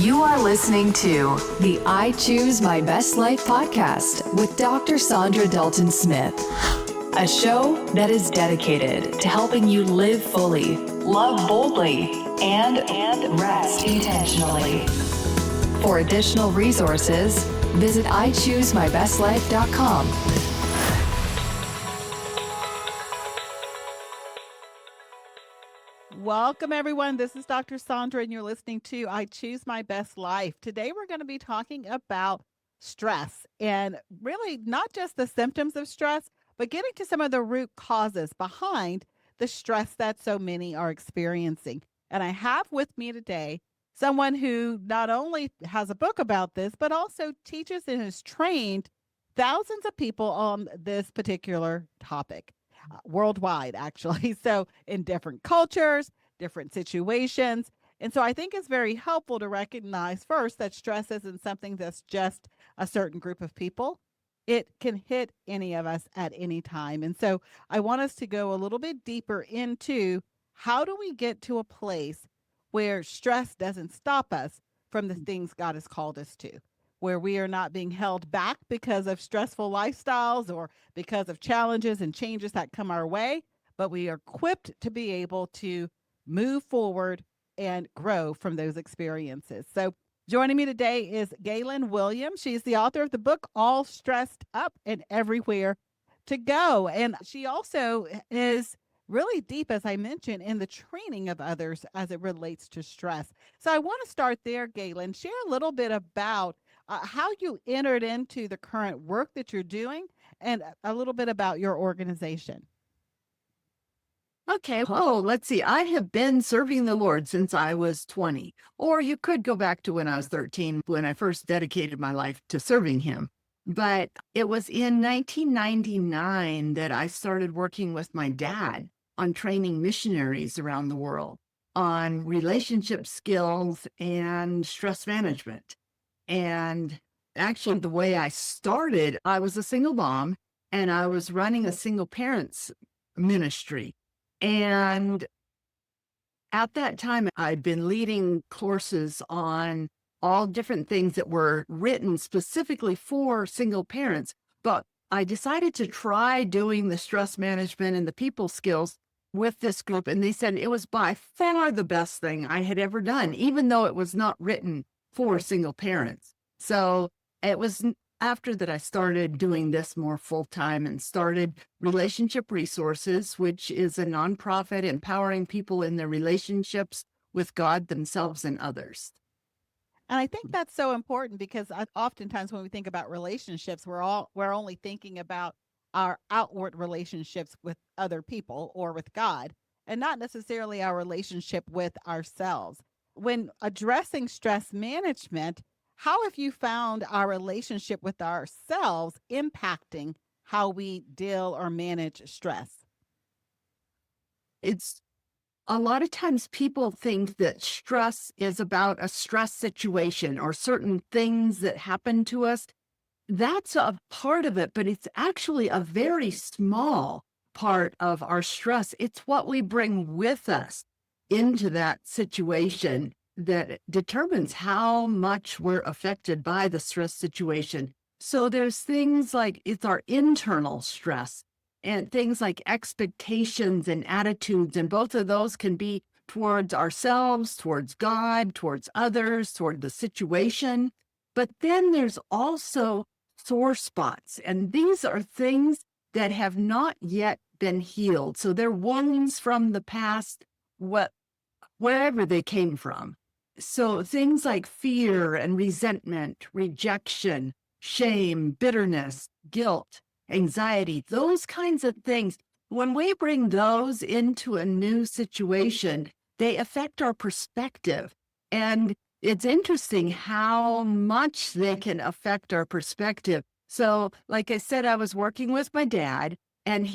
You are listening to the I Choose My Best Life podcast with Dr. Saundra Dalton-Smith, a show that is dedicated to helping you live fully, love boldly, and rest intentionally. For additional resources, visit ichoosemybestlife.com. Welcome, everyone. This is Dr. Saundra, and you're listening to I Choose My Best Life. Today, we're going to be talking about stress, and really not just the symptoms of stress, but getting to some of the root causes behind the stress that so many are experiencing. And I have with me today someone who not only has a book about this, but also teaches and has trained thousands of people on this particular topic. Worldwide, actually. So in different cultures, different situations. And so I think it's very helpful to recognize first that stress isn't something that's just a certain group of people. It can hit any of us at any time. And so I want us to go a little bit deeper into how do we get to a place where stress doesn't stop us from the things God has called us to, where we are not being held back because of stressful lifestyles or because of challenges and changes that come our way, but we are equipped to be able to move forward and grow from those experiences. So joining me today is Gaylyn Williams. She's the author of the book, All Stressed Up and Everywhere to Go. And she also is really deep, as I mentioned, in the training of others as it relates to stress. So I want to start there, Gaylyn. Share a little bit about how you entered into the current work that you're doing and a little bit about your organization. Okay. Oh, let's see. I have been serving the Lord since I was 20, or you could go back to when I was 13, when I first dedicated my life to serving him. But it was in 1999 that I started working with my dad on training missionaries around the world on relationship skills and stress management. And actually, the way I started, I was a single mom and I was running a single parents ministry. And at that time, I'd been leading courses on all different things that were written specifically for single parents. But I decided to try doing the stress management and the people skills with this group. And they said it was by far the best thing I had ever done, even though it was not written for single parents. So it was after that I started doing this more full-time and started Relationship Resources, which is a nonprofit empowering people in their relationships with God, themselves, and others. And I think that's so important because oftentimes when we think about relationships, we're only thinking about our outward relationships with other people or with God, and not necessarily our relationship with ourselves. When addressing stress management, how have you found our relationship with ourselves impacting how we deal or manage stress? It's a lot of times people think that stress is about a stress situation or certain things that happen to us. That's a part of it, but it's actually a very small part of our stress. It's what we bring with us into that situation that determines how much we're affected by the stress situation. So there's things like it's our internal stress and things like expectations and attitudes. And both of those can be towards ourselves, towards God, towards others, toward the situation. But then there's also sore spots. And these are things that have not yet been healed. So they're wounds from the past, wherever they came from. So things like fear and resentment, rejection, shame, bitterness, guilt, anxiety, those kinds of things, when we bring those into a new situation, they affect our perspective. And it's interesting how much they can affect our perspective. So like I said, I was working with my dad, and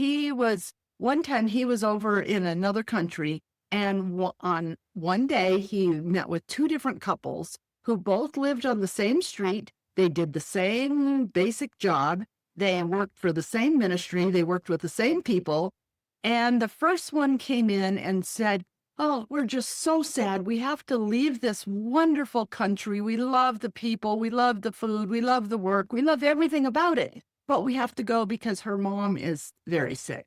one time he was over in another country. And on one day, he met with two different couples who both lived on the same street. They did the same basic job. They worked for the same ministry. They worked with the same people. And the first one came in and said, Oh, we're just so sad. We have to leave this wonderful country. We love the people. We love the food. We love the work. We love everything about it. But we have to go because her mom is very sick.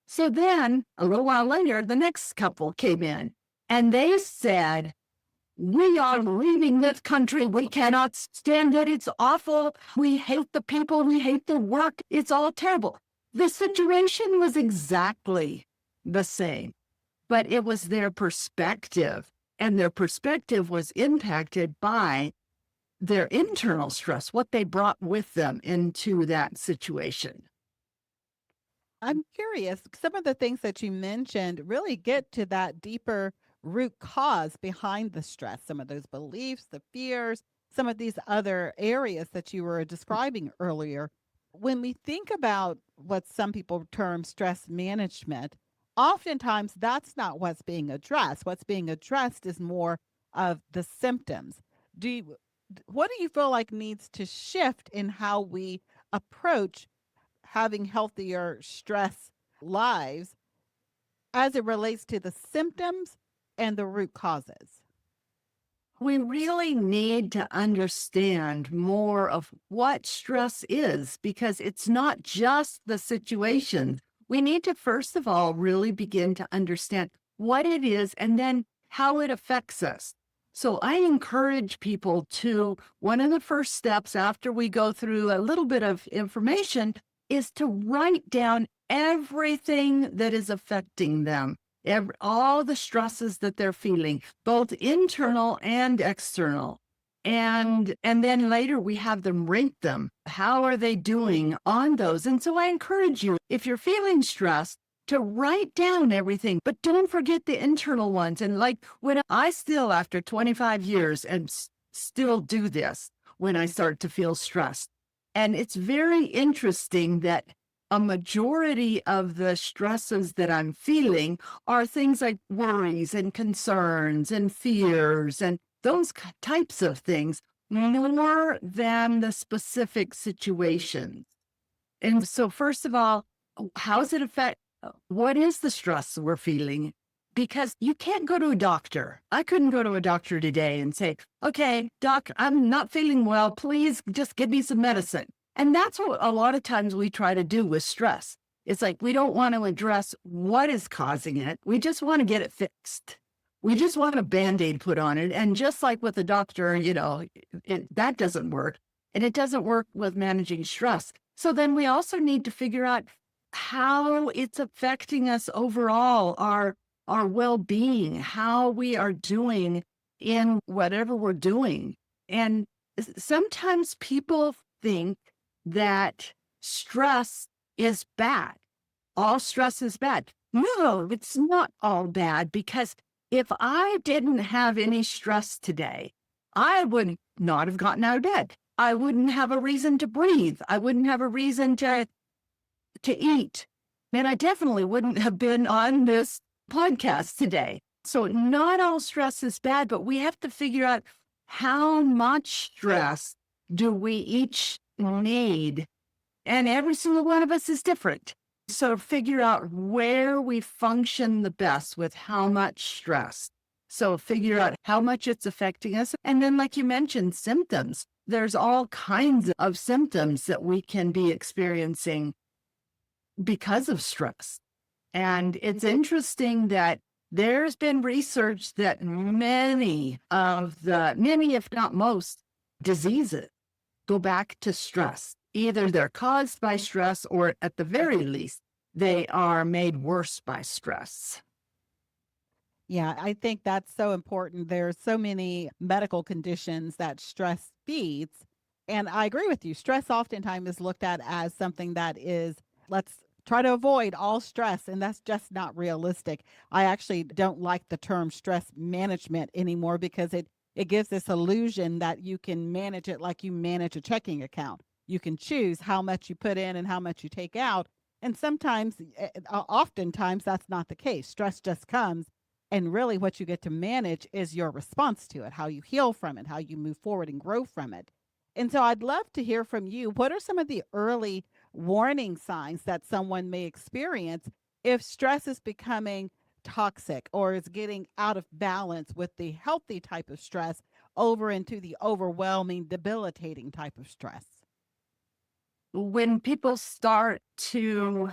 So then a little while later, the next couple came in and they said, we are leaving this country. We cannot stand it. It's awful. We hate the people. We hate the work. It's all terrible. The situation was exactly the same, but it was their perspective, and their perspective was impacted by their internal stress, what they brought with them into that situation. I'm curious, some of the things that you mentioned really get to that deeper root cause behind the stress, some of those beliefs, the fears, some of these other areas that you were describing earlier. When we think about what some people term stress management, oftentimes that's not what's being addressed. What's being addressed is more of the symptoms. Do you, what do you feel like needs to shift in how we approach having healthier stress lives as it relates to the symptoms and the root causes? We really need to understand more of what stress is, because it's not just the situation. We need to, first of all, really begin to understand what it is and then how it affects us. So I encourage people to, one of the first steps after we go through a little bit of information is to write down everything that is affecting them. All the stresses that they're feeling, both internal and external. And then later we have them rate them. How are they doing on those? And so I encourage you, if you're feeling stressed, to write down everything, but don't forget the internal ones. And like when I still, after 25 years, and still do this when I start to feel stressed. And it's very interesting that a majority of the stresses that I'm feeling are things like worries and concerns and fears and those types of things, more than the specific situations. And so first of all, how does it affect, what is the stress we're feeling? Because you can't go to a doctor. I couldn't go to a doctor today and say, okay, doc, I'm not feeling well. Please just give me some medicine. And that's what a lot of times we try to do with stress. It's like we don't want to address what is causing it. We just want to get it fixed. We just want a Band-Aid put on it. And just like with the doctor, that doesn't work. And it doesn't work with managing stress. So then we also need to figure out how it's affecting us overall, our well-being, how we are doing in whatever we're doing. And sometimes people think that stress is bad. All stress is bad. No, it's not all bad, because if I didn't have any stress today, I would not have gotten out of bed. I wouldn't have a reason to breathe. I wouldn't have a reason to eat. And I definitely wouldn't have been on this podcast today. So not all stress is bad, but we have to figure out how much stress do we each need. And every single one of us is different. So figure out where we function the best with how much stress. So figure out how much it's affecting us. And then, like you mentioned, symptoms. There's all kinds of symptoms that we can be experiencing because of stress. And it's interesting that there's been research that many, if not most, diseases go back to stress. Either they're caused by stress, or at the very least, they are made worse by stress. Yeah, I think that's so important. There's so many medical conditions that stress feeds. And I agree with you. Stress oftentimes is looked at as something that is, let's try to avoid all stress. And that's just not realistic. I actually don't like the term stress management anymore, because it gives this illusion that you can manage it like you manage a checking account. You can choose how much you put in and how much you take out. And sometimes, oftentimes, that's not the case. Stress just comes. And really what you get to manage is your response to it, how you heal from it, how you move forward and grow from it. And so I'd love to hear from you. What are some of the early warning signs that someone may experience if stress is becoming toxic or is getting out of balance with the healthy type of stress over into the overwhelming, debilitating type of stress? When people start to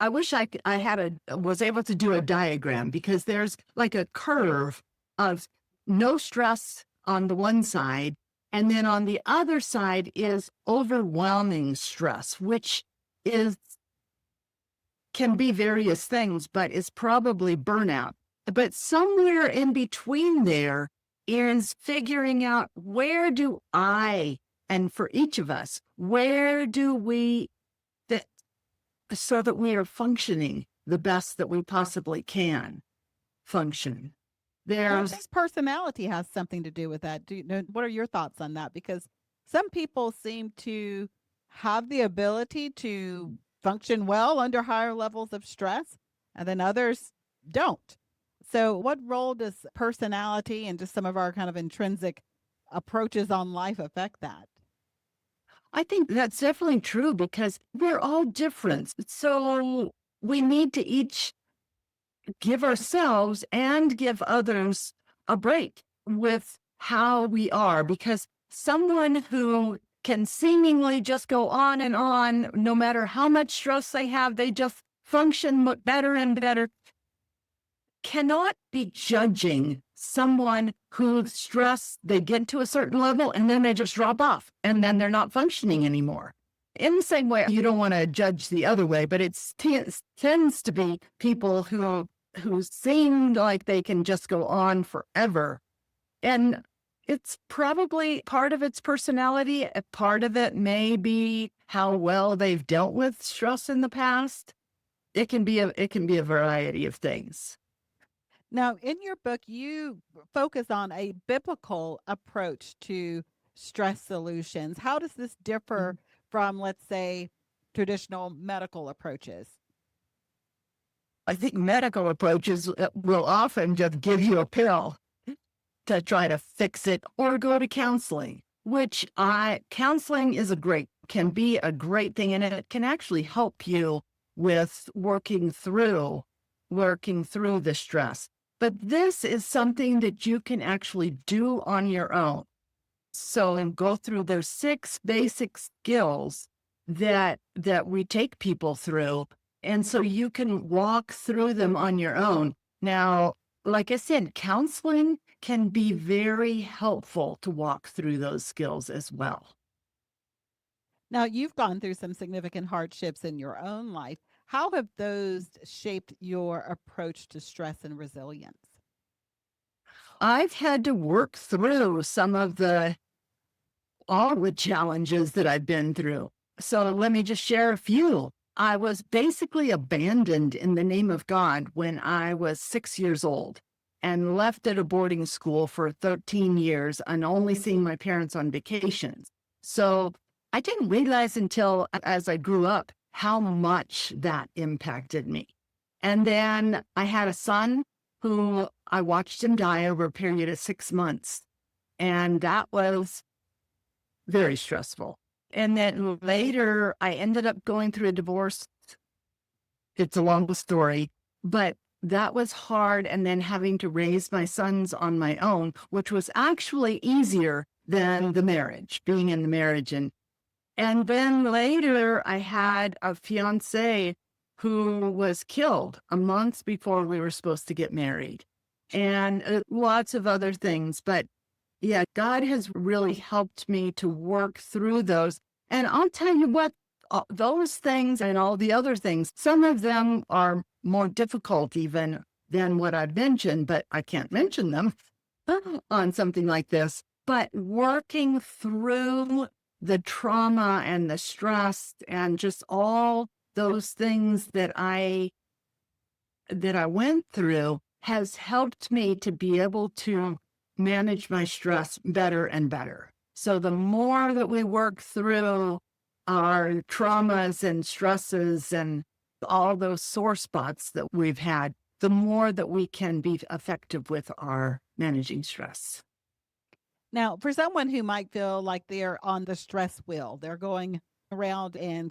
I wish I had was able to do a diagram, because there's like a curve of no stress on the one side, and then on the other side is overwhelming stress, which is can be various things, but is probably burnout. But somewhere in between there is figuring out, where do I, and for each of us, where do we fit so that we are functioning the best that we possibly can function? I There's think personality has something to do with that. Do you know, what are your thoughts on that? Because some people seem to have the ability to function well under higher levels of stress, and then others don't. So, what role does personality and just some of our kind of intrinsic approaches on life affect that? I think that's definitely true, because we're all different. So we need to each give ourselves and give others a break with how we are, because someone who can seemingly just go on, no matter how much stress they have, they just function better and better, cannot be judging someone whose stress, they get to a certain level and then they just drop off and then they're not functioning anymore. In the same way, you don't want to judge the other way, but it tends to be people who seem like they can just go on forever. And it's probably part of its personality. A part of it may be how well they've dealt with stress in the past. It can be a variety of things. Now, in your book, you focus on a biblical approach to stress solutions. How does this differ from, let's say, traditional medical approaches? I think medical approaches will often just give you a pill to try to fix it, or go to counseling, which counseling can be a great thing, and it can actually help you with working through the stress. But this is something that you can actually do on your own. So, and go through those 6 basic skills that we take people through. And so you can walk through them on your own. Now, like I said, counseling can be very helpful to walk through those skills as well. Now, you've gone through some significant hardships in your own life. How have those shaped your approach to stress and resilience? I've had to work through all the challenges that I've been through. So let me just share a few. I was basically abandoned in the name of God when I was 6 years old, and left at a boarding school for 13 years and only seeing my parents on vacations. So I didn't realize until as I grew up how much that impacted me. And then I had a son who I watched him die over a period of 6 months. And that was very stressful. And then later I ended up going through a divorce. It's a long story, but that was hard. And then having to raise my sons on my own, which was actually easier than being in the marriage. And then later I had a fiance who was killed a month before we were supposed to get married, and lots of other things. But yeah, God has really helped me to work through those. And I'll tell you what, those things and all the other things, some of them are more difficult even than what I've mentioned, but I can't mention them on something like this. But working through the trauma and the stress and just all those things that I went through has helped me to be able to manage my stress better and better. So the more that we work through our traumas and stresses and all those sore spots that we've had, the more that we can be effective with our managing stress. Now, for someone who might feel like they're on the stress wheel, they're going around and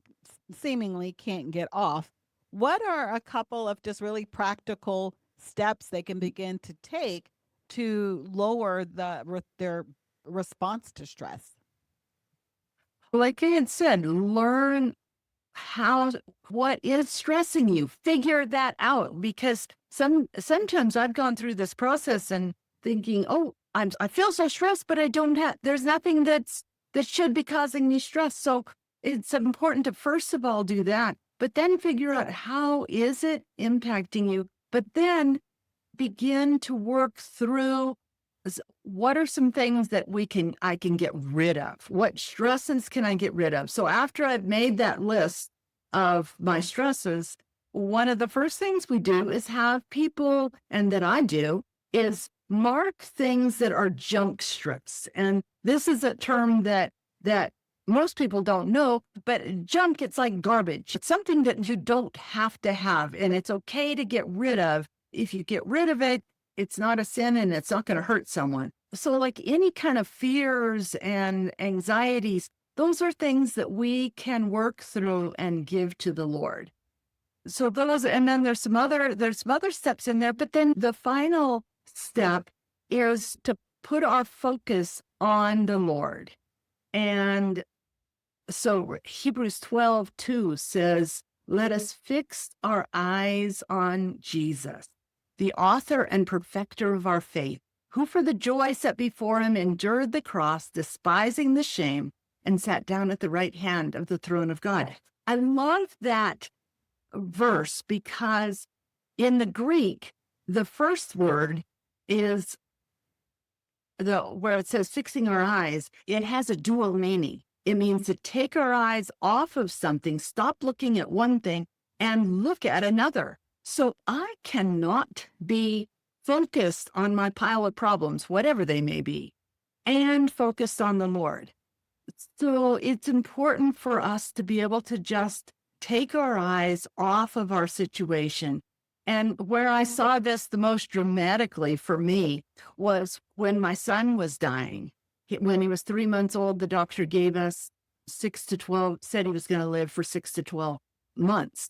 seemingly can't get off, what are a couple of just really practical steps they can begin to take to lower their response to stress? Like I had said, learn how what is stressing you. Figure that out, because sometimes I've gone through this process and thinking, oh, I feel so stressed, but I don't have there's nothing that should be causing me stress. So it's important to first of all do that, but then figure out how is it impacting you, but then begin to work through what are some things that I can get rid of? What stresses can I get rid of? So after I've made that list of my stresses, one of the first things we do is have people, and that I do, is mark things that are junk strips. And this is a term that most people don't know, but junk, it's like garbage. It's something that you don't have to have, and it's okay to get rid of. If you get rid of it, it's not a sin and it's not going to hurt someone. So like any kind of fears and anxieties, those are things that we can work through and give to the Lord. So those, and then there's some other steps in there, but then the final step is to put our focus on the Lord. And so Hebrews 12:2 says, let us fix our eyes on Jesus, the author and perfecter of our faith, who for the joy set before him endured the cross, despising the shame, and sat down at the right hand of the throne of God. I love that verse because in the Greek, the first word is where it says fixing our eyes, it has a dual meaning. It means to take our eyes off of something, stop looking at one thing, and look at another. So I cannot be focused on my pile of problems, whatever they may be, and focused on the Lord. So it's important for us to be able to just take our eyes off of our situation. And where I saw this the most dramatically for me was when my son was dying. When he was 3 months old, the doctor gave us 6 to 12, said he was going to live for 6 to 12 months.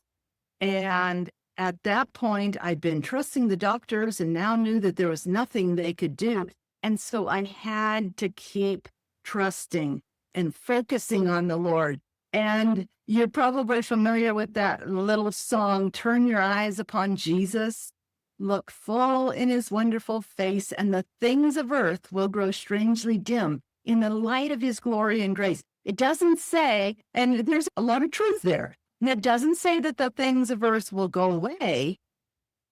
And at that point, I'd been trusting the doctors and now knew that there was nothing they could do. And so I had to keep trusting and focusing on the Lord. And you're probably familiar with that little song, Turn Your Eyes Upon Jesus, look full in his wonderful face, and the things of earth will grow strangely dim in the light of his glory and grace. It doesn't say, and there's a lot of truth there, and it doesn't say that the things of earth will go away.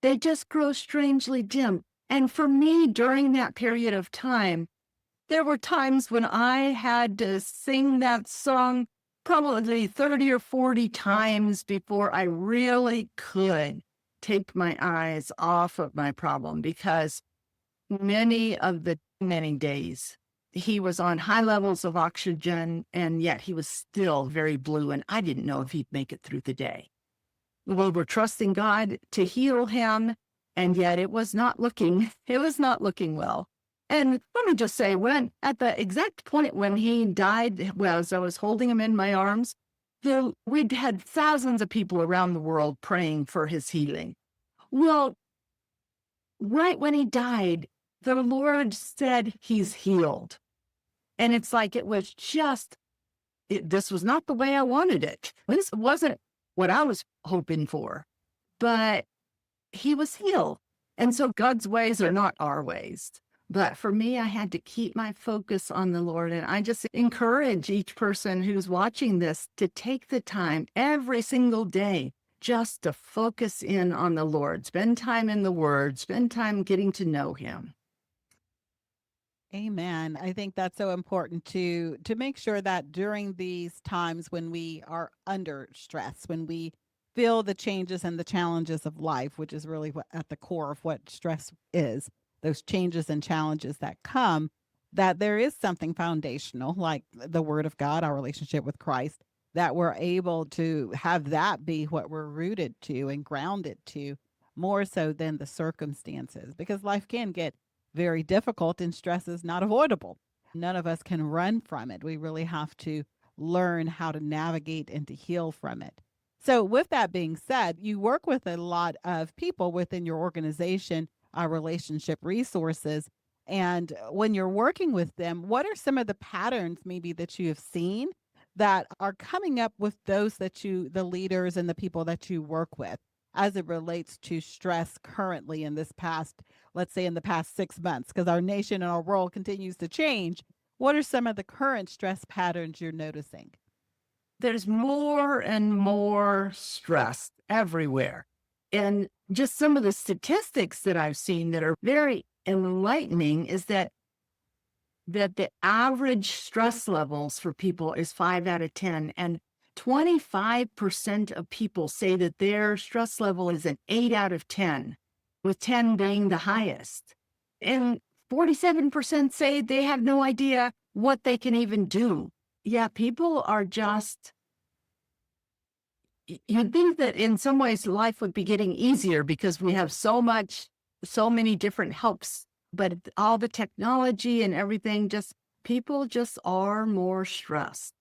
They just grow strangely dim. And for me, during that period of time, there were times when I had to sing that song probably 30 or 40 times before I really could take my eyes off of my problem, because many days he was on high levels of oxygen, and yet he was still very blue, and I didn't know if he'd make it through the day. We were trusting God to heal him, and yet it was not looking well. And let me just say, when at the exact point when he died, well, as I was holding him in my arms, we'd had thousands of people around the world praying for his healing. Well, right when he died, the Lord said he's healed. And it's like it was just, this was not the way I wanted it. This wasn't what I was hoping for, but he was healed. And so God's ways are not our ways. But for me, I had to keep my focus on the Lord. And I just encourage each person who's watching this to take the time every single day just to focus in on the Lord. Spend time in the Word, spend time getting to know him. Amen. I think that's so important to make sure that during these times when we are under stress, when we feel the changes and the challenges of life, which is really at the core of what stress is, those changes and challenges that come, that there is something foundational, like the Word of God, our relationship with Christ, that we're able to have that be what we're rooted to and grounded to, more so than the circumstances, because life can get very difficult and stress is not avoidable. None of us can run from it. We really have to learn how to navigate and to heal from it. So, with that being said, you work with a lot of people within your organization, relationship resources. And when you're working with them, what are some of the patterns maybe that you have seen that are coming up with those that the leaders and the people that you work with as it relates to stress currently in this past, let's say in the past 6 months, because our nation and our world continues to change? What are some of the current stress patterns you're noticing? There's more and more stress everywhere. And just some of the statistics that I've seen that are very enlightening is that the average stress levels for people is 5 out of 10. And 25% of people say that their stress level is an 8 out of 10, with 10 being the highest. And 47% say they have no idea what they can even do. Yeah, people are just, you'd think that in some ways life would be getting easier because we have so many different helps, but all the technology and everything, people just are more stressed.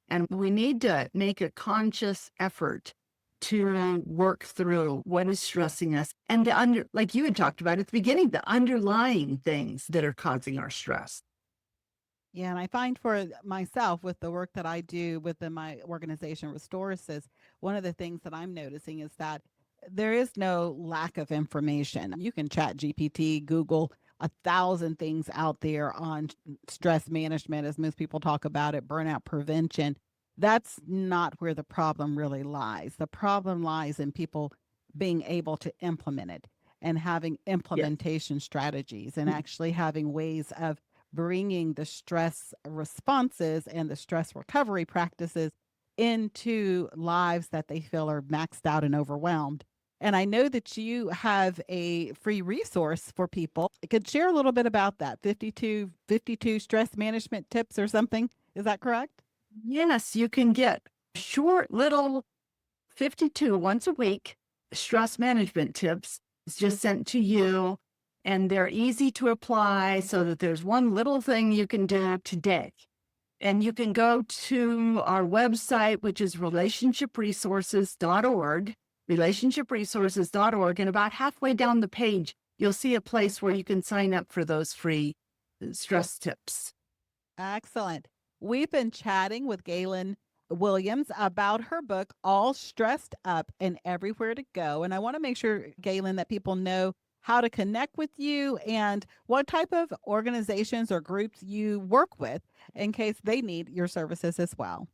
And we need to make a conscious effort to work through what is stressing us and like you had talked about at the beginning, the underlying things that are causing our stress. Yeah, and I find for myself with the work that I do within my organization, Restorasis, one of the things that I'm noticing is that there is no lack of information. You can chat GPT, Google 1,000 things out there on stress management, as most people talk about it, burnout prevention. That's not where the problem really lies. The problem lies in people being able to implement it and having implementation strategies and actually having ways of bringing the stress responses and the stress recovery practices into lives that they feel are maxed out and overwhelmed. And I know that you have a free resource for people. Could share a little bit about that 52 stress management tips or something. Is that correct? Yes, you can get short little 52 once a week stress management tips. It's just sent to you. And they're easy to apply so that there's one little thing you can do today. And you can go to our website, which is relationshipresources.org, relationshipresources.org. And about halfway down the page, you'll see a place where you can sign up for those free stress tips. Excellent. We've been chatting with Gaylyn Williams about her book, All Stressed Up and Everywhere to Go. And I want to make sure, Gaylyn, that people know how to connect with you and what type of organizations or groups you work with in case they need your services as well.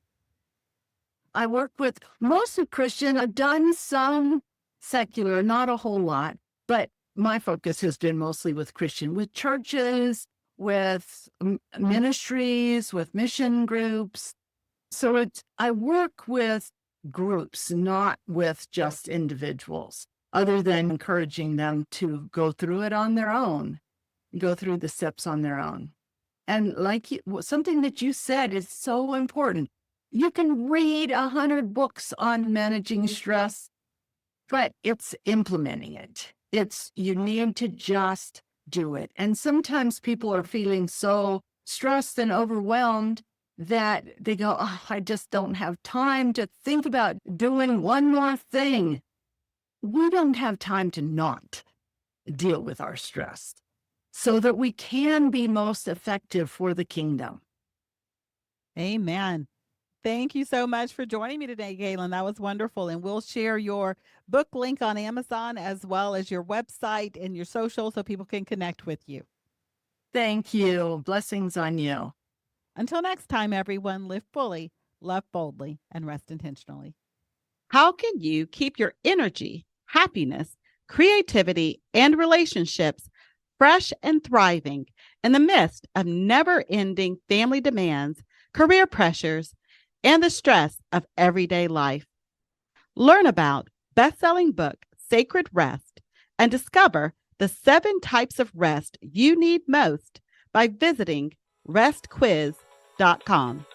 I work with mostly Christian. I've done some secular, not a whole lot, but my focus has been mostly with Christian, with churches, with ministries, with mission groups. So I work with groups, not with just individuals, other than encouraging them to go through it on their own, go through the steps on their own. And something that you said is so important. You can read 100 books on managing stress, but it's implementing it. You need to just do it. And sometimes people are feeling so stressed and overwhelmed that they go, oh, I just don't have time to think about doing one more thing. We don't have time to not deal with our stress so that we can be most effective for the kingdom. Amen. Thank you so much for joining me today, Gaylyn. That was wonderful. And we'll share your book link on Amazon as well as your website and your social so people can connect with you. Thank you. Blessings on you. Until next time, everyone, live fully, love boldly, and rest intentionally. How can you keep your energy, happiness, creativity, and relationships fresh and thriving in the midst of never-ending family demands, career pressures, and the stress of everyday life? Learn about best-selling book Sacred Rest and discover the 7 types of rest you need most by visiting restquiz.com.